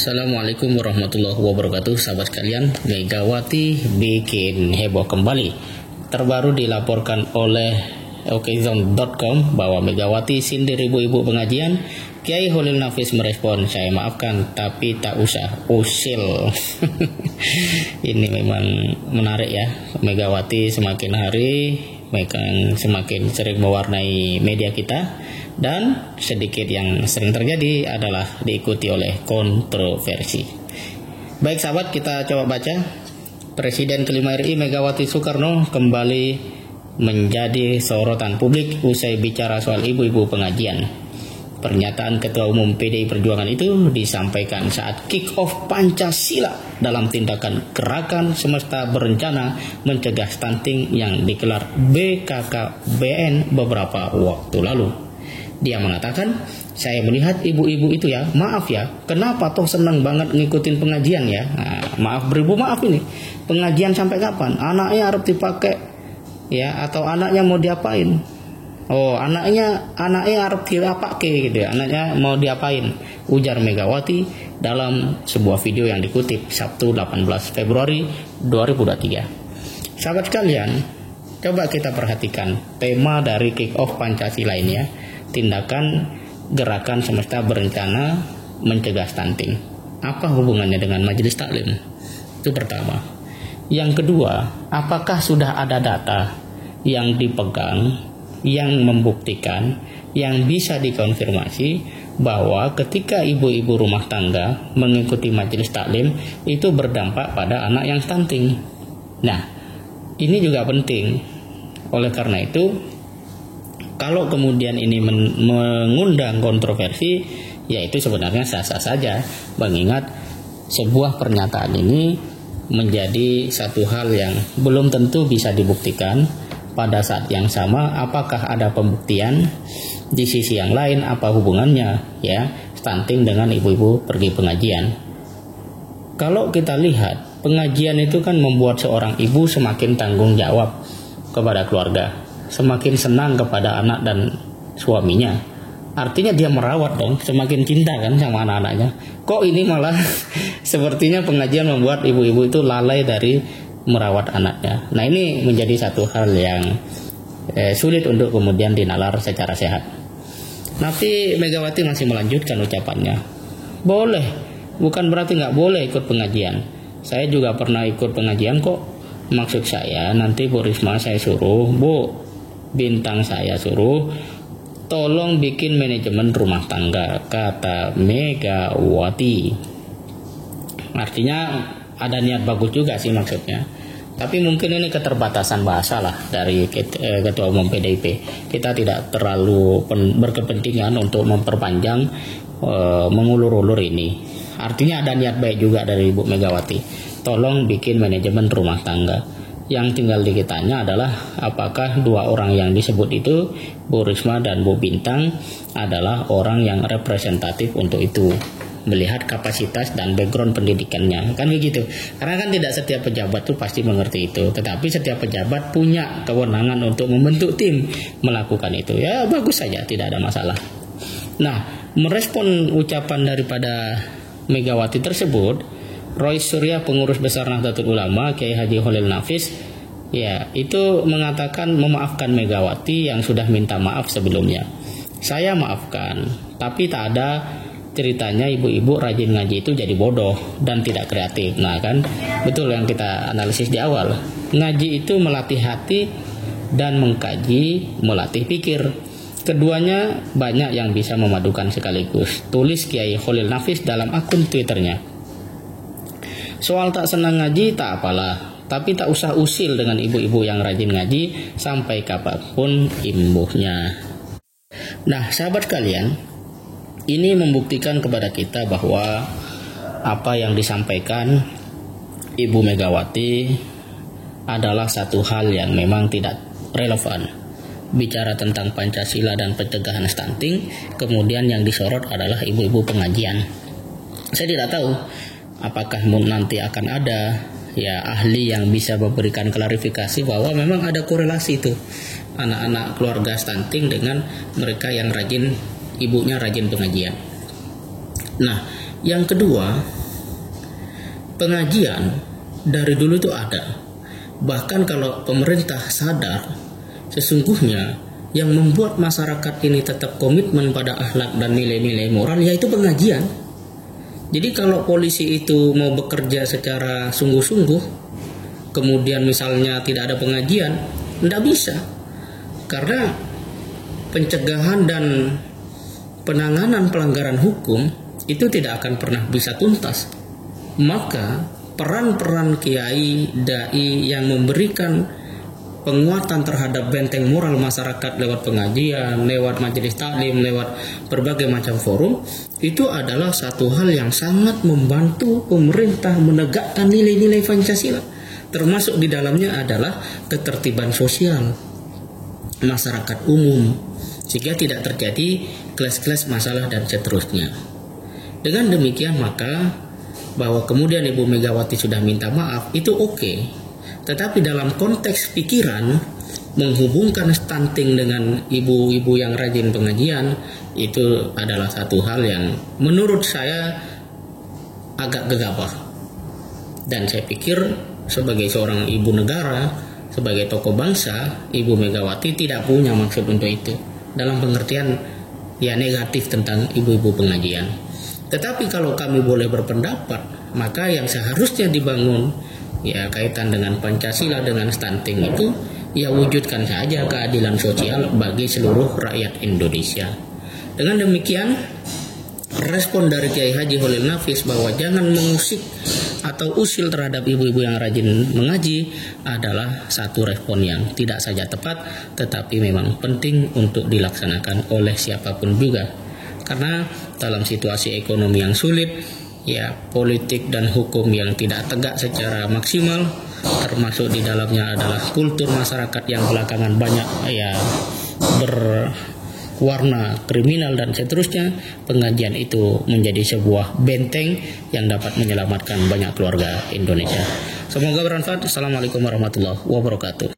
Assalamualaikum warahmatullahi wabarakatuh. Sahabat sekalian, Megawati bikin heboh kembali. Terbaru dilaporkan oleh okezone.com bahwa Megawati sindir ibu-ibu pengajian. Kiai Holil Nafis merespon, "Saya maafkan tapi tak usah usil." Ini memang menarik ya. Megawati semakin hari semakin sering mewarnai media kita, dan sedikit yang sering terjadi adalah diikuti oleh kontroversi. Baik sahabat, kita coba baca. Presiden kelima RI Megawati Soekarno kembali menjadi sorotan publik usai bicara soal ibu-ibu pengajian. Pernyataan Ketua Umum PDI Perjuangan itu disampaikan saat kick-off Pancasila dalam tindakan Gerakan Semesta Berencana Mencegah Stunting yang digelar BKKBN beberapa waktu lalu. Dia mengatakan, "Saya melihat ibu-ibu itu ya, maaf ya, kenapa toh senang banget ngikutin pengajian ya. Nah, maaf beribu maaf ini, pengajian sampai kapan? Anaknya harus dipakai ya, atau anaknya mau diapain? Oh, anaknya harus diapake gitu ya, anaknya mau diapain?" ujar Megawati dalam sebuah video yang dikutip Sabtu 18 Februari 2023. Sahabat sekalian, coba kita perhatikan tema dari kick-off Pancasila ini ya. Tindakan Gerakan Semesta Berencana Mencegah Stunting. Apa hubungannya dengan majelis taklim? Itu pertama. Yang kedua, apakah sudah ada data yang dipegang, yang membuktikan, yang bisa dikonfirmasi bahwa ketika ibu-ibu rumah tangga mengikuti majelis taklim itu berdampak pada anak yang stunting? Nah, ini juga penting. Oleh karena itu, kalau kemudian ini mengundang kontroversi, yaitu sebenarnya sah-sah saja, mengingat sebuah pernyataan ini menjadi satu hal yang belum tentu bisa dibuktikan. Pada saat yang sama, apakah ada pembuktian? Di sisi yang lain, apa hubungannya ya stunting dengan ibu-ibu pergi pengajian? Kalau kita lihat, pengajian itu kan membuat seorang ibu semakin tanggung jawab kepada keluarga, semakin senang kepada anak dan suaminya. Artinya dia merawat dong, semakin cinta kan sama anak-anaknya. Kok ini malah sepertinya pengajian membuat ibu-ibu itu lalai dari merawat anaknya. Nah, ini menjadi satu hal yang sulit untuk kemudian dinalar secara sehat. Tapi Megawati masih melanjutkan ucapannya. Boleh, bukan berarti nggak boleh ikut pengajian. Saya juga pernah ikut pengajian kok. Maksud saya, nanti Bu Risma saya suruh, Bu Bintang saya suruh, tolong bikin manajemen rumah tangga, kata Megawati. Artinya ada niat bagus juga sih maksudnya. Tapi mungkin ini keterbatasan bahasa lah dari Ketua Umum PDIP. Kita tidak terlalu berkepentingan untuk memperpanjang mengulur-ulur ini. Artinya ada niat baik juga dari Ibu Megawati. Tolong bikin manajemen rumah tangga. Yang tinggal dikitanya adalah apakah dua orang yang disebut itu, Bu Risma dan Bu Bintang, adalah orang yang representatif untuk itu, melihat kapasitas dan background pendidikannya, kan begitu. Karena kan tidak setiap pejabat tuh pasti mengerti itu, tetapi setiap pejabat punya kewenangan untuk membentuk tim melakukan itu. Ya bagus saja, tidak ada masalah. Nah, merespon ucapan daripada Megawati tersebut, Roy Surya, pengurus besar Nahdlatul Ulama, Kiai Haji Holil Nafis, ya itu mengatakan memaafkan Megawati yang sudah minta maaf sebelumnya. Saya maafkan, tapi tak ada ceritanya ibu-ibu rajin ngaji itu jadi bodoh dan tidak kreatif. Nah kan, betul yang kita analisis di awal. Ngaji itu melatih hati dan mengkaji melatih pikir. Keduanya banyak yang bisa memadukan sekaligus, tulis Kiai Holil Nafis dalam akun Twitternya. Soal tak senang ngaji tak apalah, tapi tak usah usil dengan ibu-ibu yang rajin ngaji sampai kapanpun imbuhnya. Nah sahabat kalian, ini membuktikan kepada kita bahwa apa yang disampaikan Ibu Megawati adalah satu hal yang memang tidak relevan. Bicara tentang Pancasila dan pencegahan stunting, kemudian yang disorot adalah ibu-ibu pengajian. Saya tidak tahu apakah nanti akan ada ya ahli yang bisa memberikan klarifikasi bahwa memang ada korelasi itu anak-anak keluarga stunting dengan mereka yang rajin, ibunya rajin pengajian. Nah, yang kedua, pengajian dari dulu itu ada. Bahkan kalau pemerintah sadar sesungguhnya yang membuat masyarakat ini tetap komitmen pada akhlak dan nilai-nilai moral yaitu pengajian. Jadi kalau polisi itu mau bekerja secara sungguh-sungguh, kemudian misalnya tidak ada pengajian, tidak bisa. Karena pencegahan dan penanganan pelanggaran hukum itu tidak akan pernah bisa tuntas. Maka peran-peran kiai, dai yang memberikan penguatan terhadap benteng moral masyarakat lewat pengajian, lewat majelis taklim, lewat berbagai macam forum, itu adalah satu hal yang sangat membantu pemerintah menegakkan nilai-nilai Pancasila. Termasuk di dalamnya adalah ketertiban sosial masyarakat umum, sehingga tidak terjadi kelas-kelas masalah dan seterusnya. Dengan demikian maka bahwa kemudian Ibu Megawati sudah minta maaf itu oke. Tetapi dalam konteks pikiran menghubungkan stunting dengan ibu-ibu yang rajin pengajian itu adalah satu hal yang menurut saya agak gegabah. Dan saya pikir sebagai seorang ibu negara, sebagai tokoh bangsa, Ibu Megawati tidak punya maksud untuk itu. Dalam pengertian ya negatif tentang ibu-ibu pengajian. Tetapi kalau kami boleh berpendapat, maka yang seharusnya dibangun ya kaitan dengan Pancasila, dengan stunting itu ya wujudkan saja keadilan sosial bagi seluruh rakyat Indonesia. Dengan demikian respon dari Kiai Haji Holil Nafis bahwa jangan mengusik atau usil terhadap ibu-ibu yang rajin mengaji adalah satu respon yang tidak saja tepat, tetapi memang penting untuk dilaksanakan oleh siapapun juga. Karena dalam situasi ekonomi yang sulit, ya politik dan hukum yang tidak tegak secara maksimal, termasuk di dalamnya adalah kultur masyarakat yang belakangan banyak ya berwarna kriminal dan seterusnya. Pengajian itu menjadi sebuah benteng yang dapat menyelamatkan banyak keluarga Indonesia. Semoga bermanfaat. Assalamualaikum warahmatullahi wabarakatuh.